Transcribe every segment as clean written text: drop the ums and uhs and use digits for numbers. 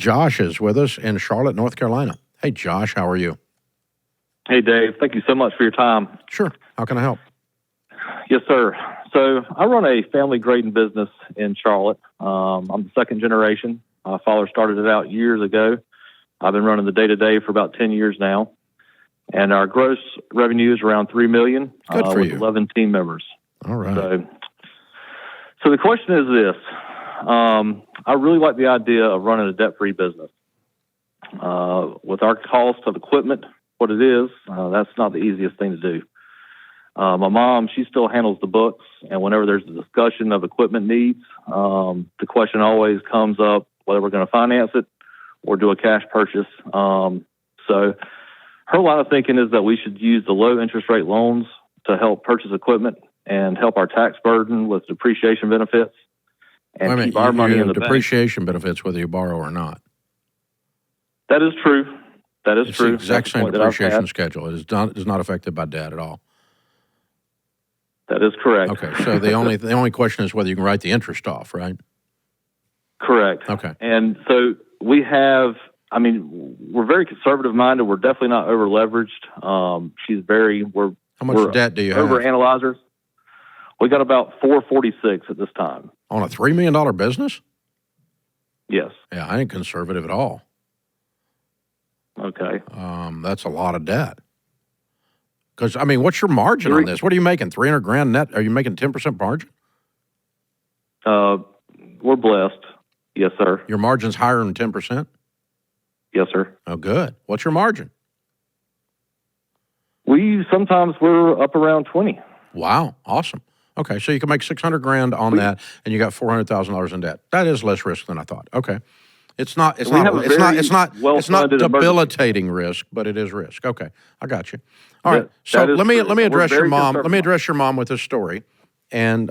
Josh is with us in Charlotte, North Carolina. Hey, Josh, how are you? Hey, Dave. Thank you so much for your time. Sure. How can I help? Yes, sir. So I run a family grading business in Charlotte. I'm the second generation. My father started it out years ago. I've been running the day-to-day for about 10 years now. And our gross revenue is around $3 million with 11 team members. All right. So the question is this. I really like the idea of running a debt-free business. With our cost of equipment, what it is, that's not the easiest thing to do. My mom, she still handles the books, and whenever there's a discussion of equipment needs, the question always comes up whether we're going to finance it or do a cash purchase. So her line of thinking is that we should use the low interest rate loans to help purchase equipment and help our tax burden with depreciation benefits and keep our money in the depreciation benefits whether you borrow or not. That is true. That is true. The exact same depreciation schedule. It is not affected by debt at all. That is correct. Okay, so the only question is whether you can write the interest off, right? Correct. Okay. And so we have, we're very conservative minded. We're definitely not over leveraged. How much debt do you have? Over analyzers. We got about 446 at this time. On a $3 million business? Yes. Yeah, I ain't conservative at all. Okay. That's a lot of debt. Because, what's your margin on this? What are you making, $300,000 net? Are you making 10% margin? We're blessed. Yes, sir. Your margin's higher than 10%? Yes, sir. Oh, good. What's your margin? Sometimes we're up around 20. Wow. Awesome. Okay. So you can make $600,000 on that and you got $400,000 in debt. That is less risk than I thought. Okay. It's not debilitating risk, but it is risk. Okay. I got you. All right. So let me address your mom. Let me address your mom with this story and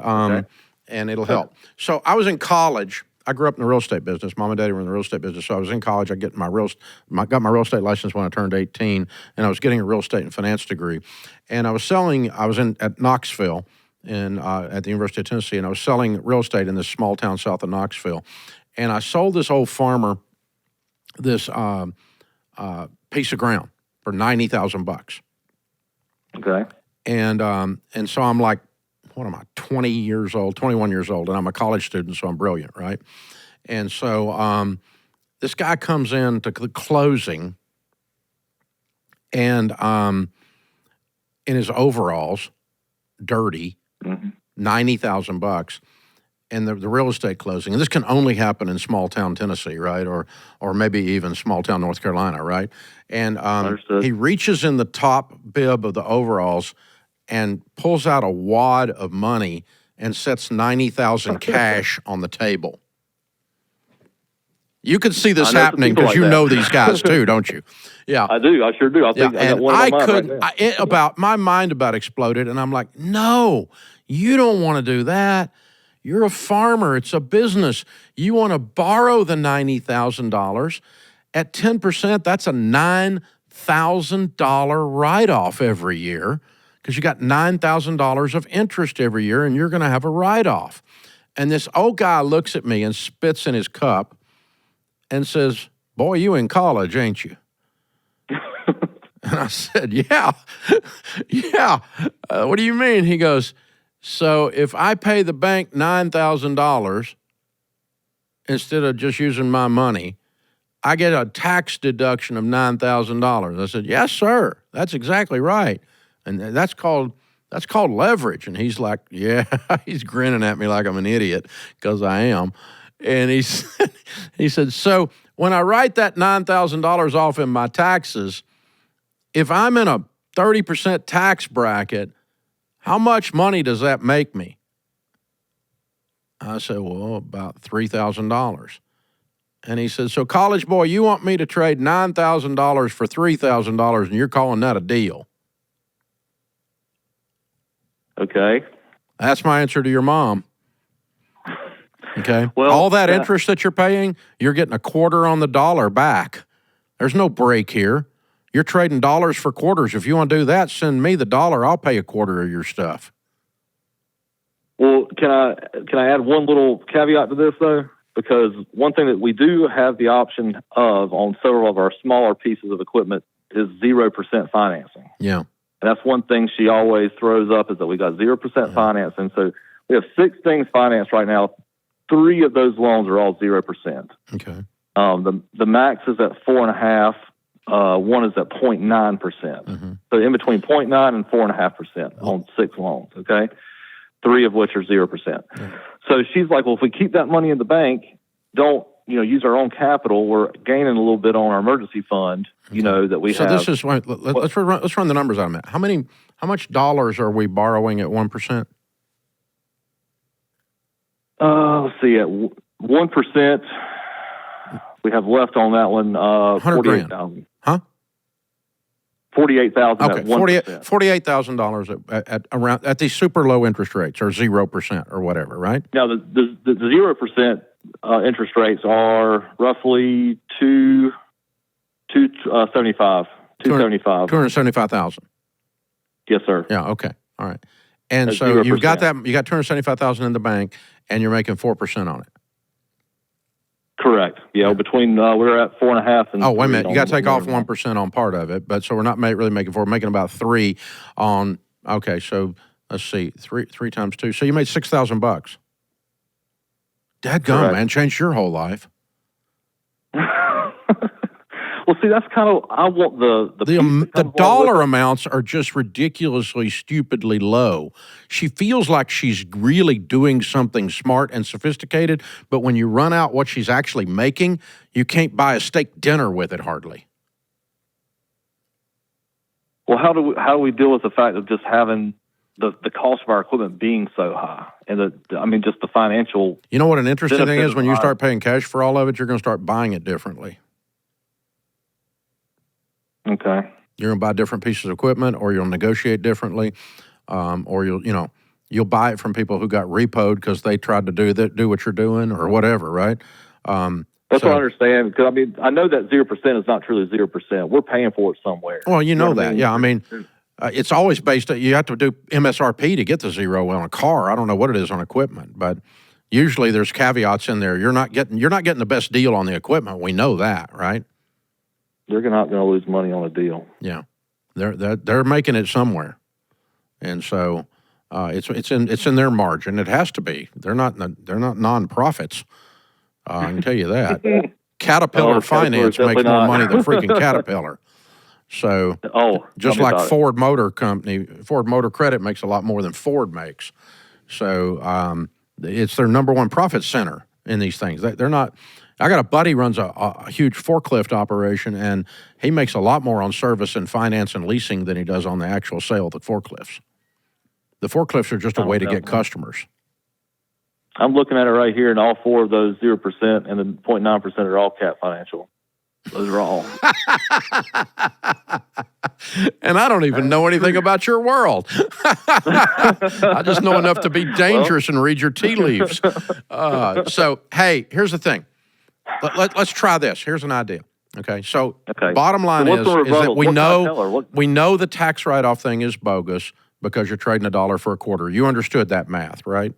it'll help. So I was in college. I grew up in the real estate business. Mom and Daddy were in the real estate business. So I was in college. I got my real estate license when I turned 18, and I was getting a real estate and finance degree. And I was at Knoxville at the University of Tennessee, and I was selling real estate in this small town south of Knoxville. And I sold this old farmer this piece of ground for $90,000. Okay. And so I'm like, what am I, 21 years old, and I'm a college student, so I'm brilliant, right? And so this guy comes in to the closing, and in his overalls, dirty, $90,000, and the real estate closing. And this can only happen in small town Tennessee, right? Or maybe even small town North Carolina, right? And he reaches in the top bib of the overalls and pulls out a wad of money and sets $90,000 cash on the table. You could see this happening because you know these guys too, don't you? Yeah, I do. I sure do. I think I got one in my mind. My mind about exploded, and I'm like, no, you don't want to do that. You're a farmer. It's a business. You want to borrow the $90,000 at 10%. That's a $9,000 write-off every year because you got $9,000 of interest every year, and you're going to have a write-off. And this old guy looks at me and spits in his cup and says, boy, you in college, ain't you? And I said, yeah. What do you mean? He goes, so if I pay the bank $9,000 instead of just using my money, I get a tax deduction of $9,000. I said, yes, sir. That's exactly right. And that's called leverage. And he's like, yeah, he's grinning at me like I'm an idiot because I am. And he said, so when I write that $9,000 off in my taxes, if I'm in a 30% tax bracket, how much money does that make me? I said, well, about $3,000. And he said, so college boy, you want me to trade $9,000 for $3,000 and you're calling that a deal? Okay. That's my answer to your mom. Okay. Well, all that interest that you're paying, you're getting a quarter on the dollar back. There's no break here. You're trading dollars for quarters. If you want to do that, send me the dollar. I'll pay a quarter of your stuff. Well, can I add one little caveat to this though? because one thing that we do have the option of on several of our smaller pieces of equipment is 0% financing. Yeah. And that's one thing she always throws up is that we got 0% financing. So we have 6 things financed right now. 3 of those loans are all 0%. Okay. The max is at 4.5. One is at 0.9%. Mm-hmm. So in between 0.9 and 4.5% on 6 loans. Okay. 3 of which are 0%. Yeah. So she's like, well, if we keep that money in the bank, don't, use our own capital, we're gaining a little bit on our emergency fund, that we have. So this is, let's run the numbers on a minute. How much dollars are we borrowing at 1%? Let's see, at 1%, we have left on that one, 48,000. Huh? 48,000. Okay, $48,000 at around at these super low interest rates, or 0% or whatever, right? Now the 0% interest rates are roughly 275. 275,000. Yes, sir. Yeah. Okay. All right. And That's so 0%. you've got that. You got 275,000 in the bank, and you're making 4% on it. Correct. Yeah. Between we're at 4.5 and. Oh, wait a minute. You got to take off one. 1% on part of it, but so we're not really making 4. We're making about 3 on. Okay. So let's see. 3 times 2. So you made $6,000. Dadgum, man, changed your whole life. Well, see, that's kind of, I want the dollar amounts are just ridiculously, stupidly low. She feels like she's really doing something smart and sophisticated, but when you run out what she's actually making, you can't buy a steak dinner with it hardly. Well, how do we deal with the fact of just having the cost of our equipment being so high, and just the financial. You know what an interesting thing is? When you start paying cash for all of it, you're going to start buying it differently. Okay. You're going to buy different pieces of equipment, or you'll negotiate differently, or you'll buy it from people who got repoed because they tried to do what you're doing or whatever, right? That's what I understand. Because I know that 0% is not truly 0%. We're paying for it somewhere. Well, you know that, yeah. It's always based. You have to do MSRP to get the 0 on a car. I don't know what it is on equipment, but usually there's caveats in there. You're not getting the best deal on the equipment. We know that, right? They're not going to lose money on a deal. Yeah, they're making it somewhere, and so it's in their margin. It has to be. They're not nonprofits. I can tell you that. Caterpillar Finance makes more money than freaking Caterpillar. So just like Ford Motor Company, Ford Motor Credit makes a lot more than Ford makes. So it's their number one profit center in these things. They're not. I got a buddy runs a huge forklift operation, and he makes a lot more on service and finance and leasing than he does on the actual sale of the forklifts. The forklifts are just a way to get customers. I'm looking at it right here, and all 4 of those 0% and the 0.9% are all Cat Financial. Those are all. And I don't even know anything about your world. I just know enough to be dangerous and read your tea leaves. So, hey, here's the thing. Let's try this. Here's an idea. Okay. So bottom line is that we know the tax write-off thing is bogus because you're trading $1 for a quarter. You understood that math, right?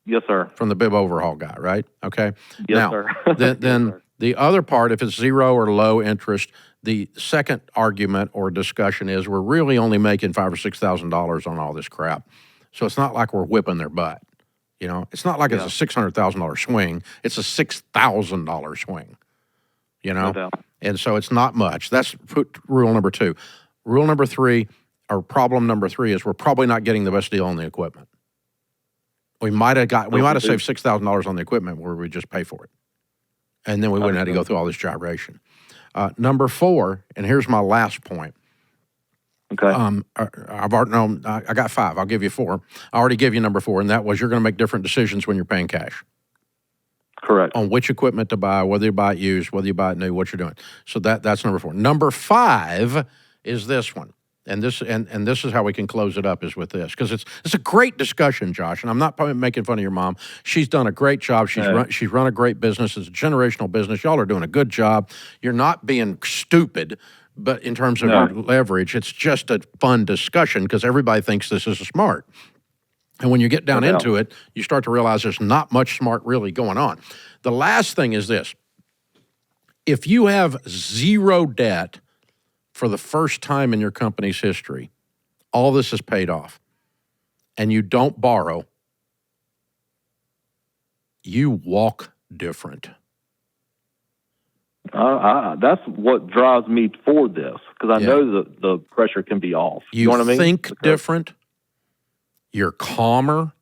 Yes, sir. From the bib overhaul guy, right? Okay. Yes, sir. then the other part, if it's 0 or low interest, the second argument or discussion is we're really only making $5,000 or $6,000 on all this crap. So it's not like we're whipping their butt. It's not like it's a $600,000 swing. It's a $6,000 swing. No doubt. And so it's not much. That's rule number 2. Rule number 3, or problem number 3, is we're probably not getting the best deal on the equipment. We might have saved $6,000 on the equipment where we just pay for it, and then we wouldn't have to go through all this gyration. Number 4, and here's my last point. Okay. I got 5. I'll give you 4. I already gave you number 4, and that was you're going to make different decisions when you're paying cash. Correct. On which equipment to buy, whether you buy it used, whether you buy it new, what you're doing. So that's number 4. Number 5 is this one. And this is how we can close it up, is with this, because it's a great discussion, Josh. And I'm not making fun of your mom. She's done a great job. She's run a great business. It's a generational business. Y'all are doing a good job. You're not being stupid, but in terms of your leverage, it's just a fun discussion because everybody thinks this is smart. And when you get down No doubt. into it, you start to realize there's not much smart really going on. The last thing is this. If you have zero debt for the first time in your company's history, all this is paid off, and you don't borrow, you walk different. That's what drives me toward this, because I know that the pressure can be off. You know what I mean? think different. You're calmer.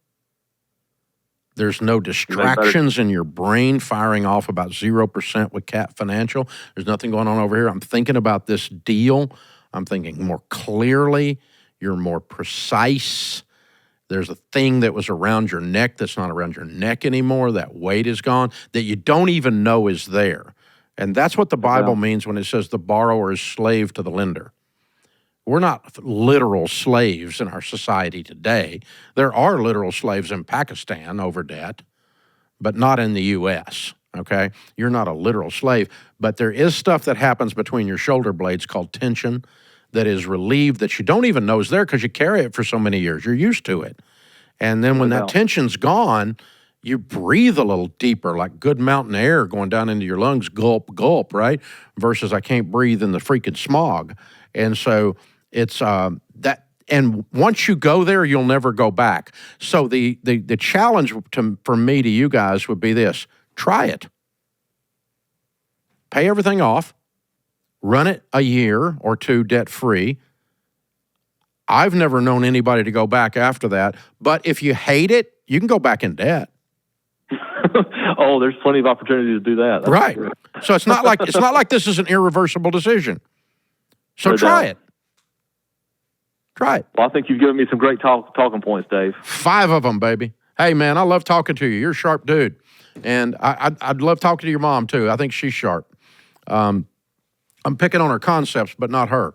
There's no distractions in your brain firing off about 0% with Cat Financial. There's nothing going on over here. I'm thinking about this deal. I'm thinking more clearly. You're more precise. There's a thing that was around your neck that's not around your neck anymore. That weight is gone, that you don't even know is there. And that's what the Bible means when it says the borrower is slave to the lender. We're not literal slaves in our society today. There are literal slaves in Pakistan over debt, but not in the U.S., okay? You're not a literal slave, but there is stuff that happens between your shoulder blades called tension that is relieved that you don't even know is there because you carry it for so many years. You're used to it. And then when that tension's gone, you breathe a little deeper, like good mountain air going down into your lungs, gulp, gulp, right? Versus I can't breathe in the freaking smog. And so it's that, and once you go there, you'll never go back. So the challenge for me to you guys would be this: try it. Pay everything off. Run it a year or two debt-free. I've never known anybody to go back after that. But if you hate it, you can go back in debt. Oh, there's plenty of opportunity to do that. That's right. Great. So it's not like this is an irreversible decision. So No try doubt. it. Try it. Well, I think you've given me some great talking points, Dave. 5 of them, baby. Hey, man, I love talking to you. You're a sharp dude. And I'd love talking to your mom, too. I think she's sharp. I'm picking on her concepts, but not her.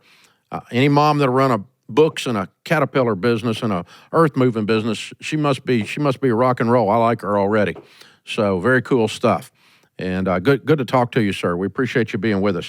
Any mom that'll run a books and a Caterpillar business and a earth moving business, she must be a rock and roll. I like her already. So very cool stuff. And good to talk to you, sir. We appreciate you being with us.